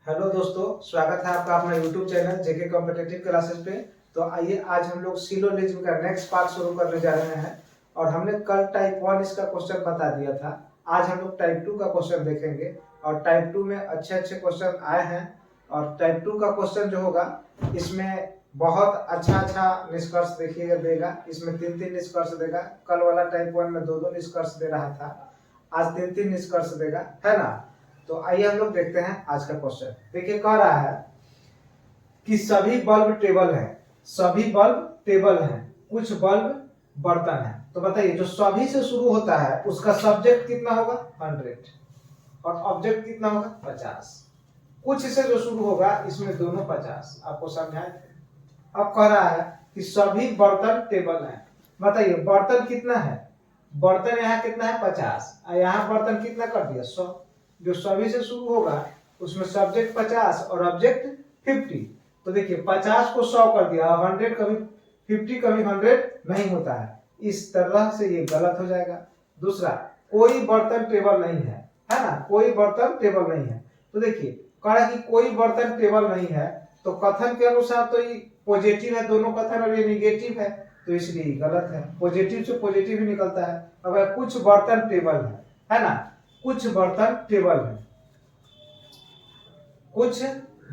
Hello दोस्तों, स्वागत है आपका अपना यूट्यूब चैनल जेके कॉम्पिटिटिव क्लासेस पे। तो आइए आज हम लोग सिलोजिज्म का नेक्स्ट पार्ट शुरू करने जा रहे हैं। और हमने कल टाइप 1 इसका क्वेश्चन बता दिया था। आज हम लोग टाइप 2 का क्वेश्चन देखेंगे और टाइप 2 में अच्छे अच्छे क्वेश्चन आए हैं। और टाइप 2 का क्वेश्चन जो होगा इसमें बहुत अच्छा निष्कर्ष देखिएगा देगा। इसमें 3 निष्कर्ष देगा। कल वाला टाइप 1 में 2 निष्कर्ष दे रहा था, आज 3 निष्कर्ष देगा, है ना। तो आइए हम लोग देखते हैं आज का क्वेश्चन। देखिए कह रहा है कि सभी बल्ब टेबल हैं, सभी बल्ब टेबल हैं, कुछ बल्ब बर्तन है। तो बताइए जो सभी से शुरू होता है उसका सब्जेक्ट कितना होगा 100 और ऑब्जेक्ट कितना होगा 50। कुछ से जो शुरू होगा इसमें दोनों 50। आपको समझाए थे। अब कह रहा है कि सभी बर्तन टेबल हैं। बताइए बर्तन कितना है, बर्तन यहाँ कितना है 50 और यहाँ बर्तन कितना कर दिया 100। जो सभी से शुरू होगा उसमें सब्जेक्ट 50 और ऑब्जेक्ट 50। तो देखिए 50 को 100 कर दिया, 100 कभी 50 कभी 100 नहीं होता है। इस तरह से ये गलत हो जाएगा। दूसरा, कोई बर्तन टेबल नहीं है ना, कोई बर्तन टेबल नहीं है। तो देखिए कहा कि कोई बर्तन टेबल नहीं है, तो कथन के अनुसार तो ये पॉजिटिव है दोनों कथन और ये निगेटिव है, तो इसलिए गलत है। पॉजिटिव से पॉजिटिव ही निकलता है। अगर कुछ बर्तन टेबल है ना, कुछ बर्तन टेबल है, कुछ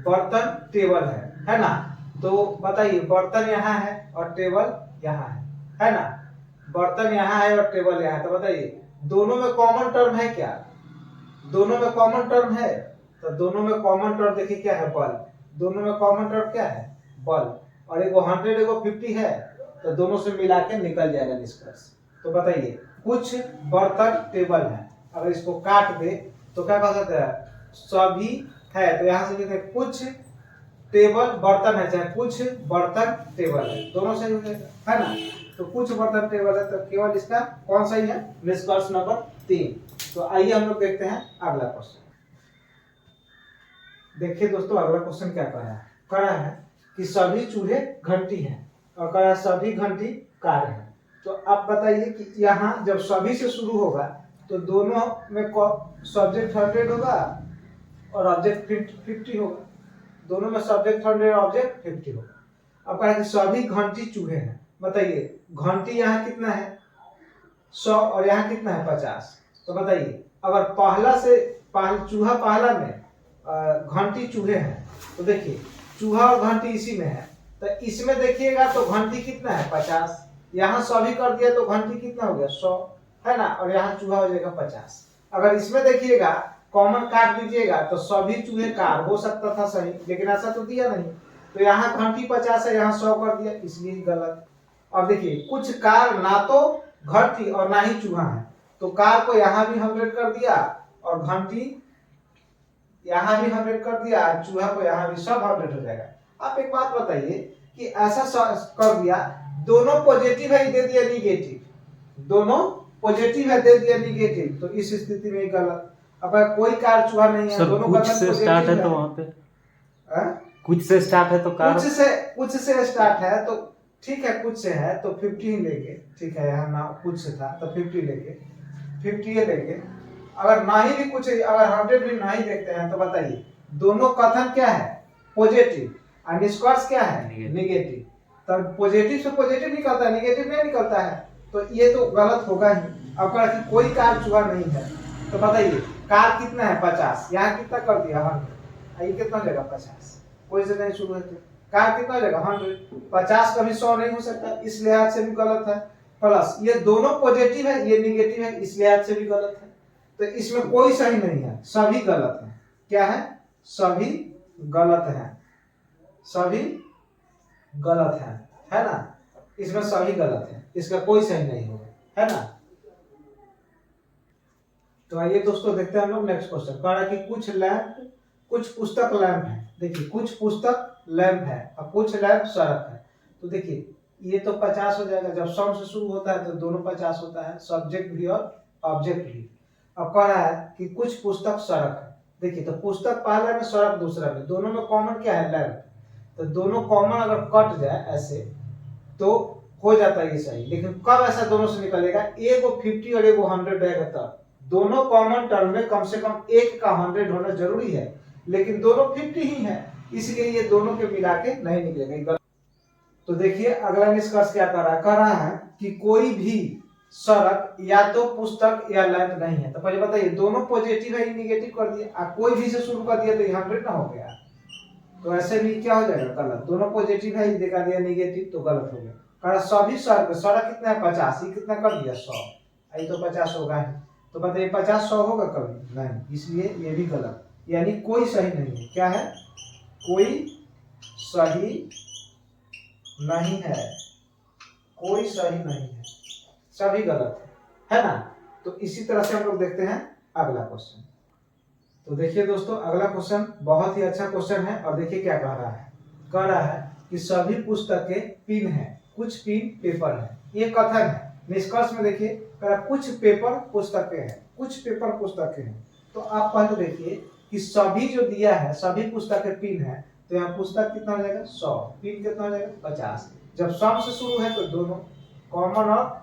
बर्तन टेबल है ना। तो बताइए बर्तन यहाँ है और टेबल यहाँ है ना। बर्तन यहाँ है और टेबल यहाँ है। तो बताइए दोनों में कॉमन टर्म है क्या, दोनों में कॉमन टर्म है। तो दोनों में कॉमन टर्म देखिए क्या है, बल्ब। दोनों में कॉमन टर्म क्या है, बल्ब। और एगो 100 एगो 50 है, तो दोनों से मिला के निकल जाएगा निष्कर्ष। तो बताइए कुछ बर्तन टेबल है। अगर इसको काट दे तो क्या कह सकते हैं, सभी है। तो यहाँ से लिखते हैं कुछ टेबल बर्तन है, चाहे कुछ बर्तन टेबल है, दोनों सही हो जाएगा, है ना। तो कुछ बर्तन टेबल है, तो केवल इसका कौन सही है, निष्कर्ष नंबर 3। तो आइए हम लोग देखते हैं अगला क्वेश्चन। देखिए दोस्तों अगला क्वेश्चन क्या कह रहा है कि सभी चूहे घंटी हैं और कह रहा है सभी घंटी कार है। तो अब बताइए कि यहाँ जब सभी से शुरू होगा तो दोनों में सब्जेक्ट 100 होगा और ऑब्जेक्ट 50 होगा। दोनों में सब्जेक्ट 100 ऑब्जेक्ट 50 होगा। अब कह रहा है कि सभी घंटी चूहे हैं। बताइए घंटी यहाँ कितना है 100 और यहाँ कितना है 50। तो बताइए अगर चूहा पहला में घंटी चूहे हैं, तो देखिए चूहा और घंटी इसी में है, तो इसमें देखिएगा तो घंटी कितना है 50। यहाँ सभी कर दिया तो घंटी कितना हो गया 100, है ना। और यहाँ चूहा हो जाएगा 50। अगर इसमें देखिएगा कॉमन काट दीजिएगा तो सभी चूहे कार हो सकता था सही, लेकिन ऐसा तो दिया नहीं। तो यहाँ घंटी 50 है, यहाँ 100 कर दिया, इसलिए गलत। अब देखिए कुछ कार ना तो घंटी और ना ही चूहा है, तो कार को यहाँ भी 100 कर दिया और घंटी यहाँ भी 100 कर दिया, चूहा को यहाँ भी सब 100 हो जाएगा। आप एक बात बताइए कि ऐसा कर दिया, दोनों पॉजिटिव है दे दिया निगेटिव, दोनों पॉजिटिव है दे दिया निगेटिव, तो इस स्थिति में गलत। अब कोई कार चूहा नहीं है, दोनों कुछ से स्टार्ट है तो वहां पे कुछ से स्टार्ट है तो कार कुछ से स्टार्ट है तो ठीक है, कुछ से है तो 50 लेंगे, ठीक है। यहाँ ना कुछ से था तो 50 लेंगे, 50 लेंगे। अगर ना ही भी कुछ, अगर 100 भी नहीं देखते हैं तो बताइए दोनों कथन क्या है पॉजिटिव और निष्कर्ष क्या है नेगेटिव। तब पॉजिटिव से पॉजिटिव निकलता है, नेगेटिव नहीं निकलता है, तो ये तो गलत होगा ही। अब कहा कि कोई कार चूहा नहीं है, तो बताइए कार कितना है 50, यहाँ कितना कर दिया 100, ये कितना हो जाएगा 50। कोई से नहीं शुरू है तो कार कितना हो जाएगा 100। 50 कभी 100 नहीं हो सकता, इस लिहाज से भी गलत है। प्लस ये दोनों पॉजिटिव है ये निगेटिव है, इस लिहाज से भी गलत है। तो इसमें कोई सही नहीं है, सभी गलत है। क्या है, सभी गलत है, सभी गलत है ना। इसमें सभी गलत है, इसका कोई सही नहीं होगा, है ना। तो आइए दोस्तों देखते हैं हम लोग नेक्स्ट क्वेश्चन। कह रहा है कि कुछ पुस्तक लैंप है। देखिए कुछ पुस्तक लैंप है और कुछ लैंप सड़क है। तो देखिए ये तो 50 हो जाएगा, जब सम से शुरू होता है तो दोनों 50 होता है, सब्जेक्ट भी और ऑब्जेक्ट भी। अब कह रहा है कि कुछ पुस्तक सड़क है। देखिए तो पुस्तक पहला में सड़क दूसरा में, दोनों में कॉमन क्या है लैंप। तो दोनों कॉमन अगर कट जाए ऐसे तो हो जाता है ये सही, लेकिन कब ऐसा दोनों से निकलेगा, एगो 50 और एगो 100 रहेगा तब। दोनों कॉमन टर्म में कम से कम एक का 100 होना जरूरी है, लेकिन दोनों 50 ही है, इसलिए ये दोनों के मिला के नहीं निकलेगा। तो देखिए अगला निष्कर्ष क्या कह रहा है कि कोई भी सड़क या तो पुस्तक या लैंप नहीं है। तो पहले बताइए, दोनों पॉजिटिव है, निगेटिव कर दिया, कोई भी से शुरू कर दिया तो 100 ना हो गया। तो ऐसे भी क्या हो जाएगा, गलत। दोनों पॉजिटिव है, दिखा दिया निगेटिव, तो गलत हो गया। कारण सभी सड़क कितना है 50, ये कितना कर दिया 100, आई तो 50 होगा ही। तो बताइए 50 100 होगा कभी नहीं, इसलिए ये भी गलत, यानी कोई सही नहीं है। क्या है, कोई सही नहीं है, कोई सही नहीं है, सभी गलत है ना। तो इसी तरह से हम लोग देखते हैं अगला क्वेश्चन। तो देखिए दोस्तों अगला क्वेश्चन बहुत ही अच्छा क्वेश्चन है, और देखिए क्या कह रहा है कि सभी पुस्तकें पिन है, कुछ पिन पेपर है। ये कथन है। निष्कर्ष में देखिए कुछ पेपर पुस्तकें हैं, कुछ पेपर पुस्तकें हैं। तो आप पहले देखिए कि सभी जो दिया है, सभी पुस्तकें पिन है, तो यहाँ पुस्तक कितना हो जाएगा 100, पिन कितना हो जाएगा 50। जब सम से शुरू है तो दोनों कॉमन और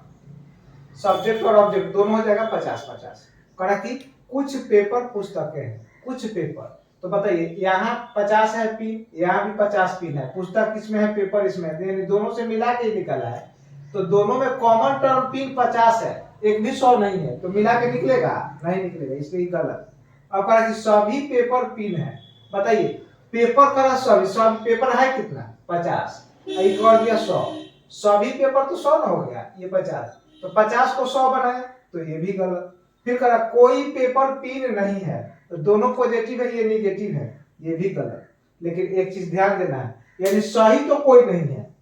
सब्जेक्ट और ऑब्जेक्ट दोनों हो जाएगा 50-50। कहा कि कुछ पेपर पुस्तकें हैं, कुछ पेपर। तो बताइए यहाँ 50 है पिन, यहाँ भी 50 पिन है, पुस्तक किसमें है, पेपर इसमें है, दोनों से मिला के निकला है। तो दोनों में कॉमन टर्म पिन 50 है, एक भी 100 नहीं है, तो मिला के निकलेगा नहीं निकलेगा, इसलिए गलत। अब कहा कि सभी पेपर पिन है। बताइए पेपर करा सभी पेपर है कितना 50, एक कर दिया 100, सभी पेपर तो 100 ना हो गया, ये 50, तो 50 को 100 बनाए, तो ये भी गलत। फिर करा कोई पेपर पिन नहीं है, तो दोनों पॉजिटिव है, ये निगेटिव है, ये भी गलत। लेकिन एक चीज ध्यान देना है, यानी सही तो कोई नहीं है,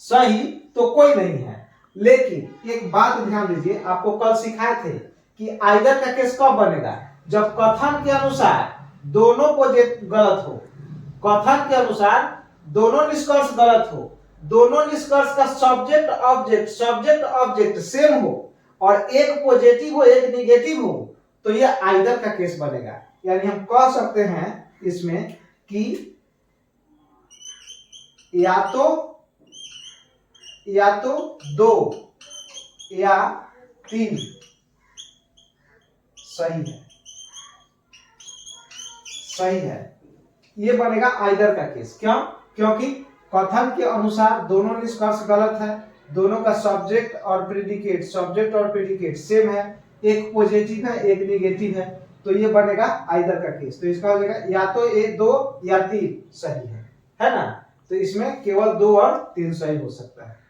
सही तो कोई नहीं है। लेकिन एक बात ध्यान दीजिए, आपको कल सिखाए थे कि आइदर का केस कब बनेगा, जब कथन के अनुसार दोनों पॉजिटिव गलत हो, कथन के अनुसार दोनों निष्कर्ष गलत हो, दोनों निष्कर्ष का सब्जेक्ट ऑब्जेक्ट सेम हो, और एक पॉजिटिव हो एक निगेटिव हो, तो यह आइदर का केस बनेगा। यानी हम कह सकते हैं इसमें कि या तो 2 या 3 सही है, ये बनेगा आइदर का केस। क्यों? क्योंकि कथन के अनुसार दोनों निष्कर्ष गलत है, दोनों का सब्जेक्ट और प्रेडिकेट सेम है, एक पॉजिटिव है एक निगेटिव है, तो ये बनेगा आइदर का केस। तो इसका हो जाएगा या तो 1 2 या 3 सही है ना। तो इसमें केवल 2 और 3 सही हो सकता है।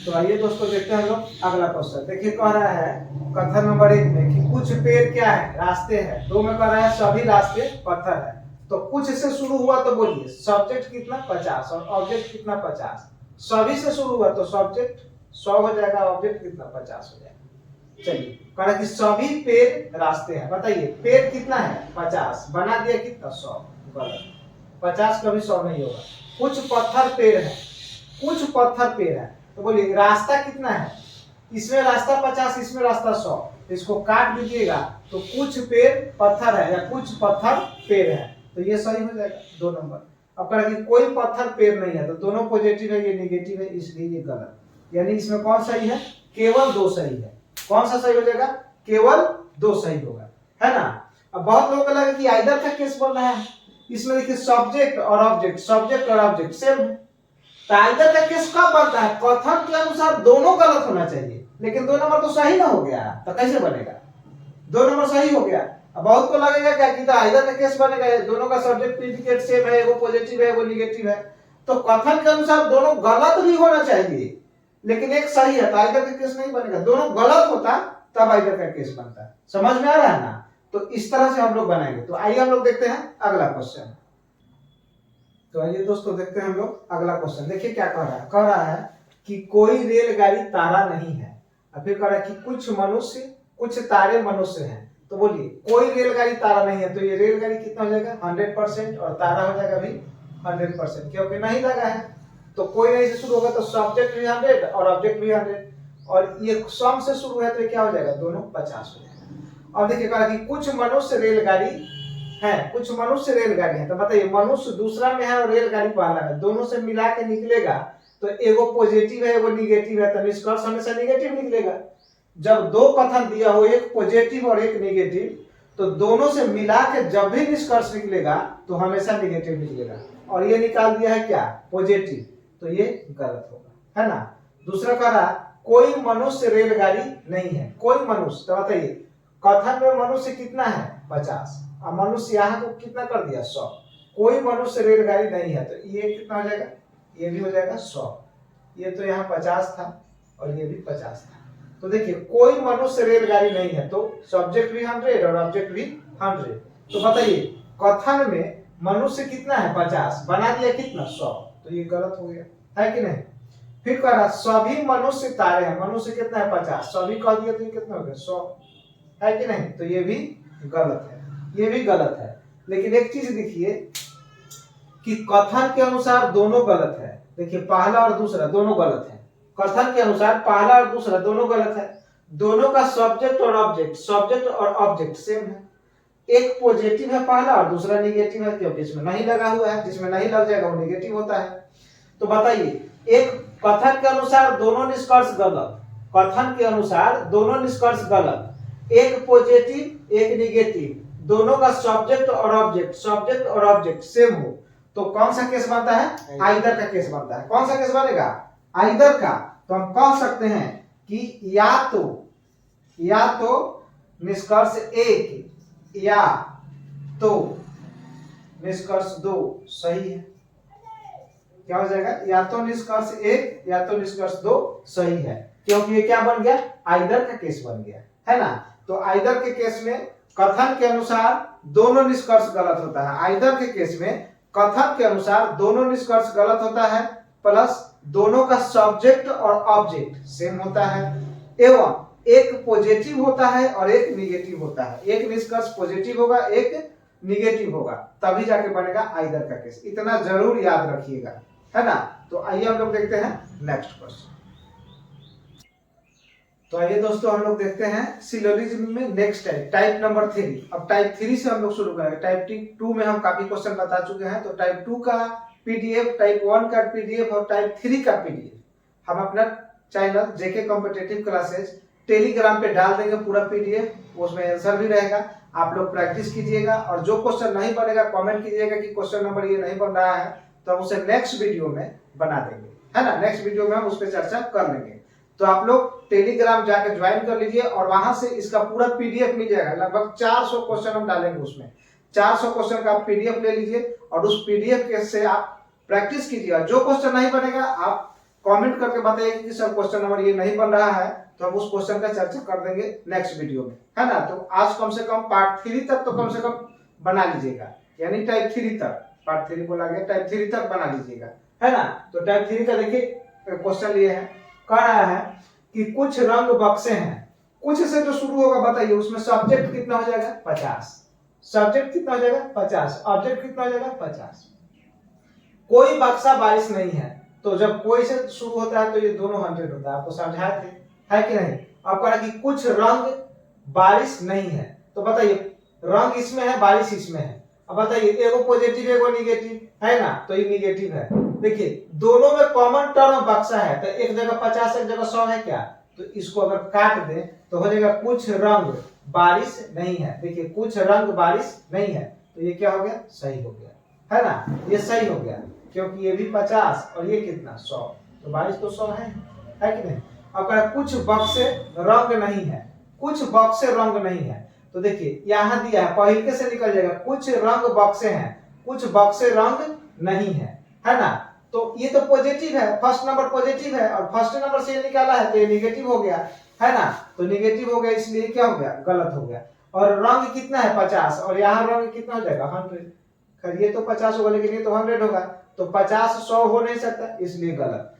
तो आइए दोस्तों देखते हैं हम लोग अगला क्वेश्चन। देखिए कह रहा है कथन नंबर 1 में कि कुछ पेड़ क्या है, रास्ते हैं। 2 में कह रहा है सभी रास्ते पत्थर है। तो कुछ से शुरू हुआ तो बोलिए सब्जेक्ट कितना 50 और ऑब्जेक्ट कितना 50। सभी से शुरू हुआ तो सब्जेक्ट 100 हो जाएगा, ऑब्जेक्ट कितना 50 हो जाएगा। चलिए कह रहा कि सभी पेड़ रास्ते हैं। बताइए पेड़ कितना है 50, बना दिया कितना 100, गलत। 50 कभी 100 नहीं होगा। कुछ पत्थर पेड़ है, कुछ पत्थर पेड़ है, तो बोलिए रास्ता कितना है, इसमें रास्ता 50 इसमें रास्ता 100, इसको काट दीजिएगा तो कुछ पेड़ पत्थर है या कुछ पत्थर पेड़ है, तो ये सही हो जाएगा 2 नंबर। अब कह रहा कि कोई पत्थर पेड़ नहीं है, तो दोनों पॉजिटिव है ये निगेटिव है, इसलिए ये गलत। यानी इसमें कौन सही है, केवल 2 सही है। कौन सा सही हो जाएगा, केवल 2 सही होगा, है ना। अब बहुत लोगों को लगा कि आइदर का केस बोल रहा है, इसमें देखिए सब्जेक्ट और ऑब्जेक्ट सेम है। तो आइदर का केस कब बनता है, कथन के अनुसार दोनों गलत होना चाहिए, लेकिन 2 नंबर तो सही ना हो गया, तो कैसे बनेगा, 2 नंबर सही हो गया। अब बहुत को लगेगा क्या कि तो आइदर का केस बनेगा, दोनों का सब्जेक्ट प्रेडिकेट सेम है, वो पॉजिटिव है वो निगेटिव है, तो कथन के अनुसार दोनों गलत भी होना चाहिए, लेकिन एक सही है तो आइदर का केस नहीं बनेगा। दोनों गलत होता तब आइदर का केस बनता। समझ में आ रहा है ना। तो इस तरह से हम लोग बनाएंगे। तो आइए हम लोग देखते हैं अगला क्वेश्चन। तो आइए दोस्तों देखते हैं हम लोग अगला क्वेश्चन। देखिए क्या कह रहा है कि कोई रेलगाड़ी तारा नहीं है। और फिर कह रहा है कि कुछ तारे मनुष्य हैं। तो बोलिए कोई रेलगाड़ी तारा नहीं है, तो ये रेलगाड़ी कितना हो जाएगा 100% और तारा हो जाएगा भी 100%, क्योंकि नहीं लगा है। तो कोई नहीं से शुरू होगा तो सब्जेक्ट भी 100 और ऑब्जेक्ट भी 100, और ये सम से शुरू है तो ये क्या हो जाएगा, दोनों 50 हो जाएगा। अब देखिए कहा कि कुछ मनुष्य रेलगाड़ी है। तो बताइए मनुष्य दूसरा में है और रेलगाड़ी पहला में, दोनों से मिला के निकलेगा तो एगो पॉजिटिव है एगो निगेटिव है, तो निष्कर्ष हमेशा निगेटिव निकलेगा। जब 2 कथन दिया हो, एक पॉजिटिव और एक निगेटिव, तो दोनों से मिला के जब भी निष्कर्ष निकलेगा तो हमेशा निगेटिव निकलेगा, और ये निकाल दिया है क्या, पॉजिटिव, तो ये गलत होगा, है ना। दूसरा कह रहा कोई मनुष्य रेलगाड़ी नहीं है, कोई मनुष्य, तो बताइए कथन में मनुष्य कितना है 50, और मनुष्य यहाँ को कितना कर दिया 100, कोई मनुष्य रेलगाड़ी नहीं है, तो ये कितना हो जाएगा, ये भी हो जाएगा 100, ये तो यहाँ 50 था और ये भी 50 था। तो देखिए कोई मनुष्य रेलगाड़ी नहीं है, तो सब्जेक्ट भी 100 और ऑब्जेक्ट भी 100, तो बताइए कथन में मनुष्य कितना है 50, बना दिया कितना 100, तो ये गलत हो गया, है कि नहीं। फिर कह रहा सभी मनुष्य तारे हैं, मनुष्य कितना है 50, सभी कह दिया तो ये कितना हो गया 100, है कि नहीं, तो ये भी गलत है, ये भी गलत है। लेकिन एक चीज देखिए कि कथन के अनुसार दोनों गलत है, देखिए पहला और दूसरा दोनों गलत है, कथन के अनुसार पहला और दूसरा दोनों गलत है, दोनों का सब्जेक्ट और ऑब्जेक्ट सेम है, एक पॉजिटिव है पहला और दूसरा निगेटिव है, क्योंकि इसमें नहीं लगा हुआ है, जिसमें नहीं लग जाएगा वो निगेटिव होता है। तो बताइए एक कथन के अनुसार दोनों निष्कर्ष गलत, कथन के अनुसार दोनों निष्कर्ष गलत, एक पॉजिटिव एक निगेटिव, दोनों का सब्जेक्ट और ऑब्जेक्ट सेम हो, तो कौन सा केस बनता है, आइदर का केस बनता है। कौन सा केस बनेगा, आइदर का। तो हम कह सकते हैं कि या तो निष्कर्ष 1 या तो निष्कर्ष 2 सही है, क्या हो जाएगा, या तो निष्कर्ष 1 या तो निष्कर्ष 2 सही है, क्योंकि ये क्या बन गया, आइदर का केस बन गया, है ना। तो आइदर के केस में कथन के अनुसार दोनों निष्कर्ष गलत होता है, आइदर के केस में कथन के अनुसार दोनों निष्कर्ष गलत होता है, प्लस दोनों का सब्जेक्ट और ऑब्जेक्ट सेम होता है, एवं एक पॉजिटिव होता है और एक निगेटिव होता है, एक निष्कर्ष पॉजिटिव होगा एक निगेटिव होगा, तभी जाके बनेगा आइदर का केस, इतना जरूर याद रखिएगा, है ना। तो आइए हम लोग देखते हैं नेक्स्ट क्वेश्चन। तो आइए दोस्तों हम लोग देखते हैं सिलोजिज्म में नेक्स्ट टाइप नंबर 3। अब टाइप 3 से हम लोग शुरू करेंगे, टाइप 2 में हम काफी क्वेश्चन बता चुके हैं, तो टाइप 2 का पीडीएफ, टाइप 1 का पीडीएफ और टाइप 3 का पीडीएफ हम अपना चैनल जेके कॉम्पिटिटिव क्लासेस टेलीग्राम पे डाल देंगे पूरा पीडीएफ, उसमें आंसर भी रहेगा, आप लोग प्रैक्टिस कीजिएगा, और जो क्वेश्चन नहीं बनेगा कमेंट कीजिएगा कि क्वेश्चन नंबर ये नहीं बन रहा है, तो हम उसे नेक्स्ट वीडियो में बना देंगे, है ना, नेक्स्ट वीडियो में हम उस पर चर्चा कर लेंगे। तो आप लोग टेलीग्राम जाकर ज्वाइन कर लीजिए और वहां से इसका पूरा पीडीएफ मिल जाएगा, लगभग 400 क्वेश्चन हम डालेंगे उसमें, 400 क्वेश्चन का आप पीडीएफ ले लीजिए और उस पीडीएफ के से आप प्रैक्टिस कीजिएगा, जो क्वेश्चन नहीं बनेगा आप कमेंट करके बताइए कि सर क्वेश्चन नंबर ये नहीं बन रहा है, तो हम उस क्वेश्चन का चर्चा कर देंगे नेक्स्ट वीडियो में, है ना। तो आज कम से कम पार्ट 3 तक तो कम से कम बना लीजिएगा, यानी टाइप 3 तक, पार्ट 3 बोला गया, टाइप 3 तक बना लीजिएगा, है ना। तो टाइप 3 का देखिए क्वेश्चन लिए हैं, कह रहा है कि कुछ रंग बक्से हैं, कुछ से जो शुरू होगा बताइए, उसमें सब्जेक्ट कितना हो जाएगा 50, सब्जेक्ट कितना हो जाएगा 50, ऑब्जेक्ट कितना हो जाएगा 50। कोई बक्सा बारिश नहीं है, तो जब कोई से शुरू होता है तो ये दोनों 100 होता है, आपको समझाए थे, है कि नहीं। अब कह रहा है कि कुछ रंग बारिश नहीं है, तो बताइए रंग इसमें है बारिश इसमें है, अब बताइए एगो पॉजिटिव एगो निगेटिव, है ना, तो ये निगेटिव है। देखिए दोनों में कॉमन टर्म बक्सा है, तो एक जगह 50 एक जगह 100 है क्या, तो इसको अगर काट दें तो हो जाएगा कुछ रंग बारिश नहीं है, देखिए कुछ रंग बारिश नहीं है, तो ये क्या हो गया, सही हो गया, है ना, ये सही हो गया, क्योंकि ये भी 50 और ये कितना 100, तो बारिश तो 100 है कि नहीं। अब कह कुछ बक्से रंग नहीं है, कुछ बक्से रंग नहीं है, तो देखिए यहाँ दिया है पहले से निकल जाएगा, कुछ रंग बक्से हैं, कुछ बक्से रंग नहीं है ना। तो ये तो पॉजिटिव है, फर्स्ट नंबर पॉजिटिव है और फर्स्ट नंबर से ये निकाला है तो ये निगेटिव हो गया, है ना, तो निगेटिव हो गया, इसलिए क्या हो गया, गलत हो गया। और रंग कितना है 50 और यहाँ रंग कितना हो जाएगा 100, खैर ये तो 50 होगा लेकिन ये तो 100 होगा, तो 50 100 हो नहीं सकता, इसलिए गलत।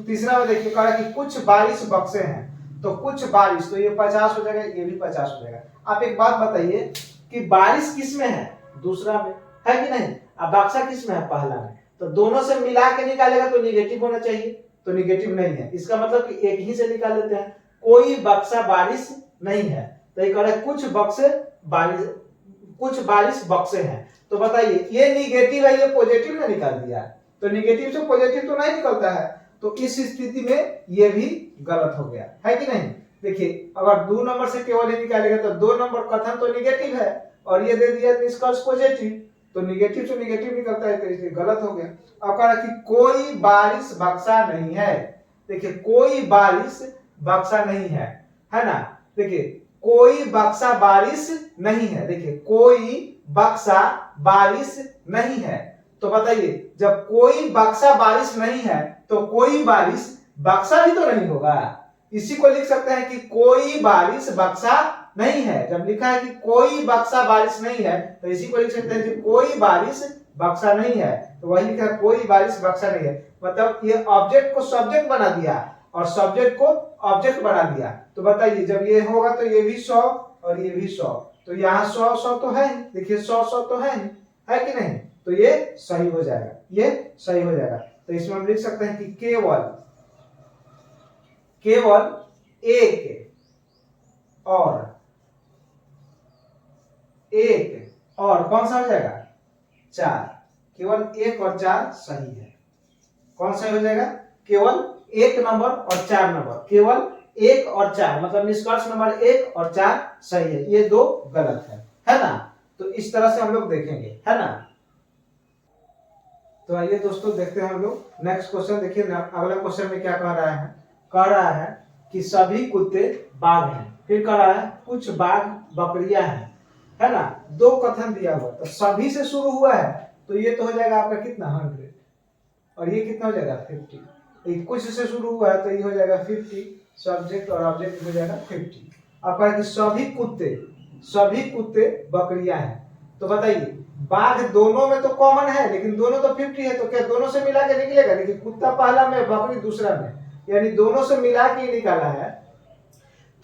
तीसरा में देखिए कहा कि कुछ बारिश बक्से हैं, तो कुछ बारिश, तो ये 50 हो जाएगा, ये भी 50 हो जाएगा। आप एक बात बताइए कि बारिश किस में है, दूसरा में, है कि नहीं, अब बक्सा किस में है, पहला में, तो दोनों से मिला के निकालेगा तो निगेटिव होना चाहिए, तो निगेटिव नहीं है, इसका मतलब कि एक ही से निकाल लेते हैं, कोई बक्सा बारिश नहीं है, तो ये कह रहा है कुछ बारिश बक्से हैं, तो बताइए ये निगेटिव है ये पॉजिटिव ने निकाल दिया, तो निगेटिव से पॉजिटिव तो नहीं निकलता है, तो इस स्थिति में ये भी गलत हो गया, है कि नहीं। देखिए अगर 2 नंबर से केवल ही निकालेगा तो 2 नंबर कथन तो निगेटिव है और ये दे दिया निष्कर्ष पॉजिटिव, तो निगेटिव से निगेटिव निकलता है तो इसलिए गलत हो गया। अब कह रहा कि कोई बारिश बक्सा नहीं है। देखिए कोई बारिश बक्सा नहीं है ना। देखिए कोई बक्सा बारिश नहीं है। देखिए कोई बक्सा बारिश नहीं है, तो बताइए जब कोई बक्सा बारिश नहीं है तो कोई बारिश बक्सा भी तो नहीं होगा। इसी को लिख सकते हैं कि कोई बारिश बक्सा नहीं है। जब लिखा है कि कोई बक्सा बारिश नहीं है तो इसी को लिख सकते हैं कि कोई बारिश बक्सा नहीं है, तो वही लिखा है कोई बारिश बक्सा नहीं है। मतलब ये ऑब्जेक्ट को सब्जेक्ट बना दिया और सब्जेक्ट को ऑब्जेक्ट बना दिया। तो बताइए जब ये होगा तो ये भी 100 और ये भी 100, तो यहाँ 100 तो है ही। देखिए 100 तो है ही, है कि नहीं, तो ये सही हो जाएगा, ये सही हो जाएगा। तो इसमें हम लिख सकते हैं कि केवल एक और कौन सा हो जाएगा 4, केवल 1 और 4 सही है। कौन सही हो जाएगा, केवल 1 नंबर और 4 नंबर, केवल 1 और 4 मतलब निष्कर्ष नंबर 1 और 4 सही है, ये 2 गलत है ना। तो इस तरह से हम लोग देखेंगे, है ना। तो आइए दोस्तों देखते हैं हम लोग नेक्स्ट क्वेश्चन। देखिए अगला क्वेश्चन में क्या कह रहा है कि सभी कुत्ते बाघ हैं। फिर कह रहा है कुछ बाघ बकरियां हैं, है ना। 2 कथन दिया हुआ, तो सभी से शुरू हुआ है तो ये तो हो जाएगा आपका कितना 100 और ये कितना हो जाएगा 50। कुछ से शुरू हुआ है तो ये हो जाएगा 50, सब्जेक्ट और ऑब्जेक्ट हो जाएगा 50। अब कहा कि सभी कुत्ते बकरियां हैं, तो बताइए बाघ दोनों में तो कॉमन है लेकिन दोनों तो 50 है, तो क्या दोनों से मिला के निकलेगा। लेकिन कुत्ता पहला में बकरी दूसरा में, यानी दोनों से मिला के निकाला है,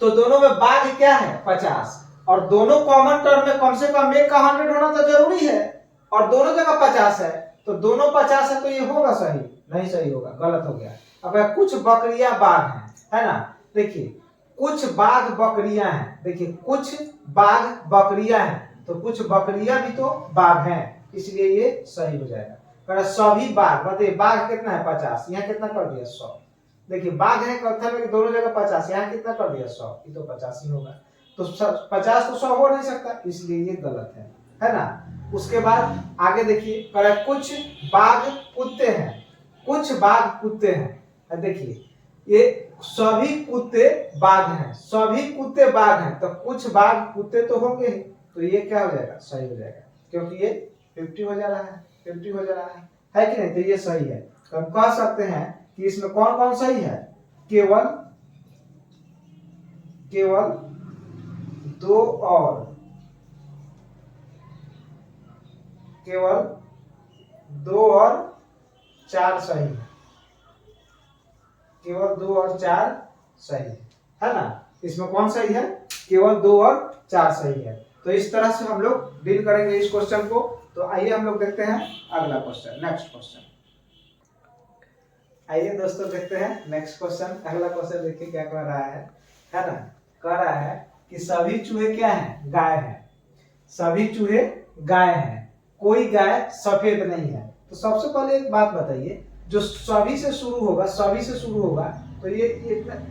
तो दोनों में बाघ क्या है 50 और दोनों कॉमन टर्म में कम से कम एक का 100 होना तो जरूरी है और दोनों जगह 50 है, तो दोनों 50 है तो ये होगा सही, नहीं सही होगा, गलत हो गया। अब कुछ बकरियां बाघ हैं, है ना। देखिए कुछ बाघ बकरियां हैं, देखिए कुछ बाघ बकरियां हैं, तो कुछ बकरियां भी तो बाघ हैं, इसलिए ये सही हो जाएगा। सभी बाघ, बताइए बाघ कितना है 50, यहाँ कितना कर दिया 100। देखिए बाघ है कथन में दोनों जगह 50, यहाँ कितना कर दिया 100, ये तो 50 ही होगा, तो 50 तो 100 हो नहीं सकता, इसलिए ये गलत है ना। उसके बाद आगे देखिए कुछ बाघ कुत्ते हैं, कुछ बाघ कुत्ते हैं। देखिए ये सभी कुत्ते बाघ हैं, सभी कुत्ते बाघ हैं, तो कुछ बाघ कुत्ते तो होंगे ही, तो ये क्या हो जाएगा सही हो जाएगा, क्योंकि ये 50 हो जा रहा है, 50 हो जा रहा है कि नहीं, तो ये सही है। तो हम कह सकते हैं कि इसमें कौन कौन सही है, केवल 2 और केवल 2 और 4 सही है, केवल 2 और 4 सही है ना। इसमें कौन सही है, केवल 2 और 4 सही है। तो इस तरह से हम लोग डील करेंगे इस क्वेश्चन को। तो आइए हम लोग देखते हैं अगला क्वेश्चन, नेक्स्ट क्वेश्चन। आइए दोस्तों देखते हैं नेक्स्ट क्वेश्चन। अगला क्वेश्चन देखिए क्या कह रहा है ना। कह रहा है कि सभी चूहे क्या हैं, गाय हैं। सभी चूहे गाय हैं, कोई गाय सफेद नहीं है। तो सबसे पहले एक बात बताइए, जो सभी से शुरू होगा, सभी से शुरू होगा, तो ये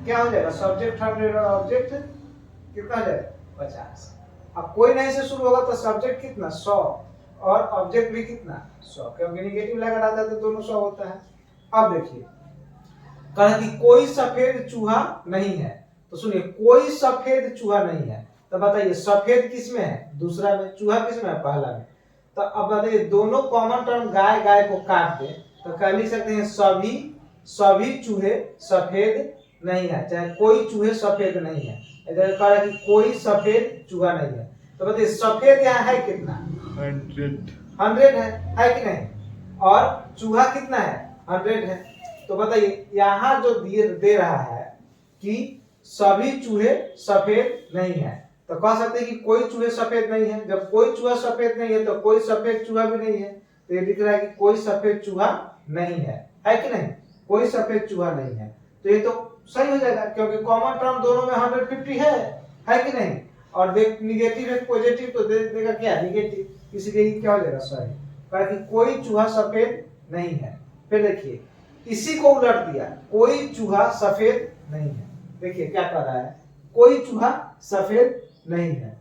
क्या हो जाएगा, सब्जेक्ट 100 और ऑब्जेक्ट कितना हो जाएगा 50। अब कोई नहीं से शुरू होगा तो सब्जेक्ट कितना 100 और ऑब्जेक्ट भी कितना 100, क्योंकि निगेटिव लगा रहता है तो दोनों 100 होता है। अब देखिए कहा कि कोई सफेद चूहा नहीं है, तो सुनिए कोई सफेद चूहा नहीं है, तो बताइए सफेद किस में है, दूसरा में, चूहा किस में है, पहला में। तो अब बताइए दोनों कॉमन टर्म गाय गाय को काट दे तो क्या लिख सकते हैं, सभी चूहे सफेद नहीं है, चाहे कोई चूहे सफेद नहीं है। इधर कह रहा है कि कोई सफेद चूहा नहीं है, तो बताइए सफेद यहाँ है कितना 100 है कि नहीं, और चूहा कितना है 100 है। तो बताइए यहाँ जो दे रहा है कि सभी चूहे सफेद नहीं है, तो कह सकते हैं कि कोई चूहे सफेद नहीं है। जब कोई चूहा सफेद नहीं है तो कोई सफेद चूहा भी नहीं है, तो ये दिख रहा है कि कोई सफेद चूहा नहीं है कि नहीं, कोई सफेद चूहा नहीं है, तो ये तो सही हो जाएगा, क्योंकि कॉमन टर्म दोनों में 150 है कि नहीं, और देख निगेटिव है पॉजिटिव तो देगा क्या निगेटिव, इसलिए क्या हो जाएगा सही, क्योंकि कोई चूहा सफेद नहीं है। फिर देखिए इसी को उलट दिया, कोई चूहा सफेद नहीं है। देखिए क्या कर रहा है, कोई चूहा सफेद नहीं है।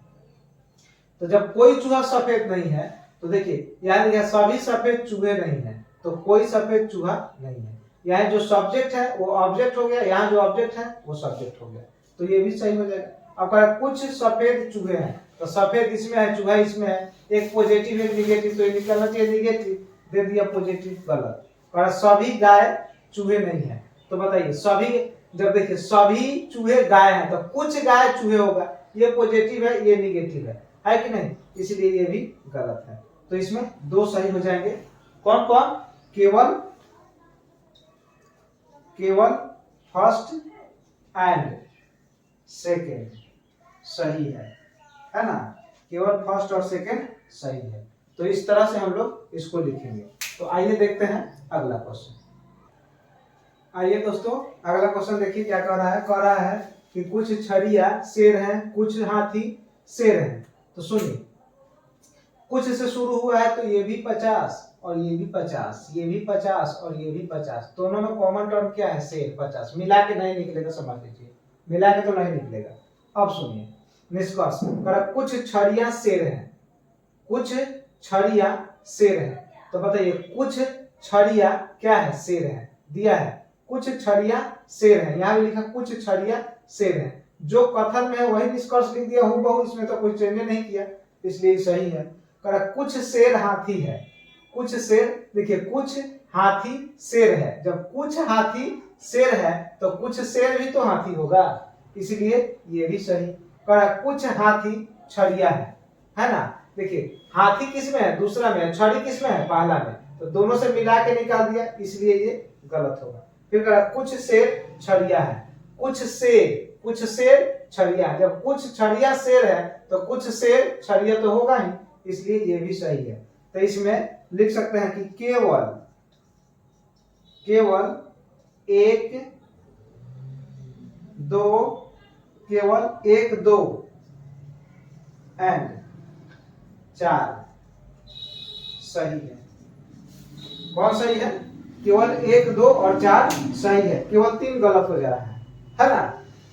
तो जब कोई चूहा सफेद नहीं है तो देखिए यहाँ लिखा सभी सफेद चूहे नहीं है, तो कोई सफेद चूहा नहीं है। यहाँ जो सब्जेक्ट है वो ऑब्जेक्ट हो गया, यहाँ जो ऑब्जेक्ट है वो सब्जेक्ट हो गया, तो ये भी सही हो जाएगा। अब कहा कुछ सफेद चूहे हैं, तो सफेद इसमें है, चूहा इसमें है, एक पॉजिटिव एक निगेटिव, तो ये निकलना चाहिए निगेटिव, दे दिया पॉजिटिव, गलत। कहा सभी गाय चूहे नहीं है, तो बताइए सभी, जब देखिए सभी चूहे गाय हैं तो कुछ गाय चूहे होगा, ये पॉजिटिव है ये निगेटिव है कि नहीं, इसलिए ये भी गलत है। तो इसमें दो सही हो जाएंगे। कौन कौन? केवल फर्स्ट एंड सेकेंड सही है ना, केवल फर्स्ट और सेकेंड सही है। तो इस तरह से हम लोग इसको लिखेंगे। तो आइए देखते हैं अगला क्वेश्चन। आइए दोस्तों अगला क्वेश्चन देखिए क्या कह रहा है। कह रहा है कि कुछ छड़िया शेर हैं, कुछ हाथी शेर हैं। तो सुनिए, कुछ से शुरू हुआ है तो ये भी 50 और ये भी 50, ये भी 50 और ये भी 50, दोनों में कॉमन टर्म क्या है? शेर। 50 मिला के नहीं निकलेगा, समझ लीजिए, मिला के तो नहीं निकलेगा। अब सुनिए निष्कर्ष, कुछ छड़िया शेर हैं, कुछ छड़िया शेर हैं। तो बताइए कुछ छड़िया क्या है? शेर है, दिया है कुछ छड़िया शेर है, यहाँ भी लिखा कुछ छड़िया शेर है। जो कथन में है वही निष्कर्ष लिख दिया हूबहू, इसमें तो कोई चेंज नहीं किया, इसलिए सही है। कुछ शेर हाथी है, कुछ शेर, देखिए कुछ हाथी शेर है, जब कुछ हाथी शेर है तो कुछ शेर भी तो हाथी होगा, इसलिए ये भी सही। कुछ हाथी छड़िया है ना। देखिए हाथी किस में है? दूसरा में है, छड़ी किस में है? पहला में, तो दोनों से मिला के निकाल दिया, इसलिए ये गलत होगा। फिर कुछ शेर छड़िया है, कुछ शेर छड़िया, जब कुछ छड़िया शेर है तो कुछ शेर छड़िया तो होगा ही, इसलिए ये भी सही है। तो इसमें लिख सकते हैं कि केवल एक दो एंड 4 सही है। कौन सही है? केवल 1, 2 और 4 सही है, केवल 3 गलत हो जा रहा है ना।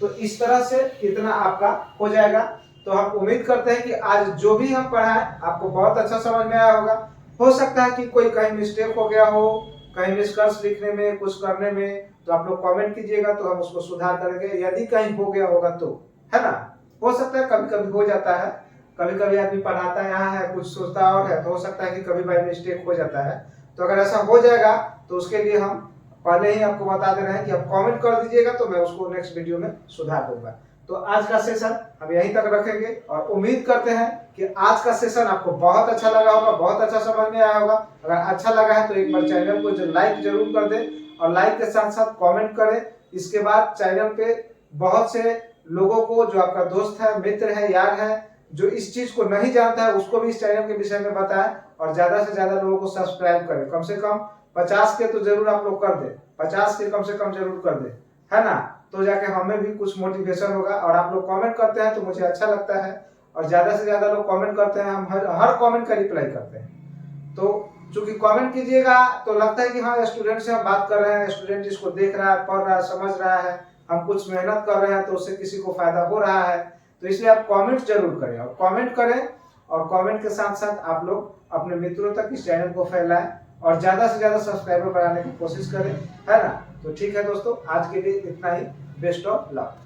तो इस तरह से इतना आपका हो जाएगा। तो हम उम्मीद करते हैं कि आज जो भी हम पढ़ाएं आपको बहुत अच्छा समझ में आया होगा। हो सकता है कि कोई कहीं मिस्टेक हो गया हो, कहीं निष्कर्ष लिखने में, कुछ करने में, तो आप लोग कमेंट कीजिएगा तो हम उसको सुधार करेंगे, यदि कहीं हो गया होगा तो, है ना। हो सकता है कभी कभी हो जाता है, कभी कभी आदमी पढ़ाता यहाँ है कुछ सोचता और है, तो हो सकता है कि कभी बाई मिस्टेक हो जाता है। तो अगर ऐसा हो जाएगा तो उसके लिए हम पहले ही आपको बता दे रहे हैं कि आप कमेंट कर दीजिएगा, तो मैं उसको नेक्स्ट वीडियो में सुधार दूंगा। तो आज का सेशन हम यहीं तक रखेंगे और उम्मीद करते हैं कि आज का सेशन आपको बहुत अच्छा लगा होगा, बहुत अच्छा समझ में आया होगा। अगर अच्छा लगा है तो एक बार चैनल को लाइक जरूर कर दें और लाइक के साथ साथ कमेंट करें। इसके बाद चैनल पे बहुत से लोगों को, जो आपका दोस्त है, मित्र है, यार है, जो इस चीज को नहीं जानता है उसको भी इस चैनल के विषय में बताएं और ज्यादा से ज्यादा लोगों को सब्सक्राइब करें। कम से कम 50 के तो जरूर आप लोग कर दें, 50 के कम से कम जरूर कर दें, है ना। तो जाके हमें भी कुछ मोटिवेशन होगा। और आप लोग कमेंट करते हैं तो मुझे अच्छा लगता है, और ज्यादा से ज्यादा लोग कमेंट करते हैं, हम हर कमेंट का रिप्लाई करते हैं। तो चूंकि कमेंट कीजिएगा तो लगता है कि हाँ स्टूडेंट से हम बात कर रहे हैं, स्टूडेंट इसको देख रहा है, पढ़ रहा है, समझ रहा है, हम कुछ मेहनत कर रहे हैं तो उससे किसी को फायदा हो रहा है। तो इसलिए आप कमेंट जरूर करें, और कमेंट करें, और कमेंट के साथ साथ आप लोग अपने मित्रों तक इस चैनल को फैलाएं और ज्यादा से ज्यादा सब्सक्राइबर बढ़ाने की कोशिश करें, है ना। तो ठीक है दोस्तों, आज के लिए इतना ही। Best of luck.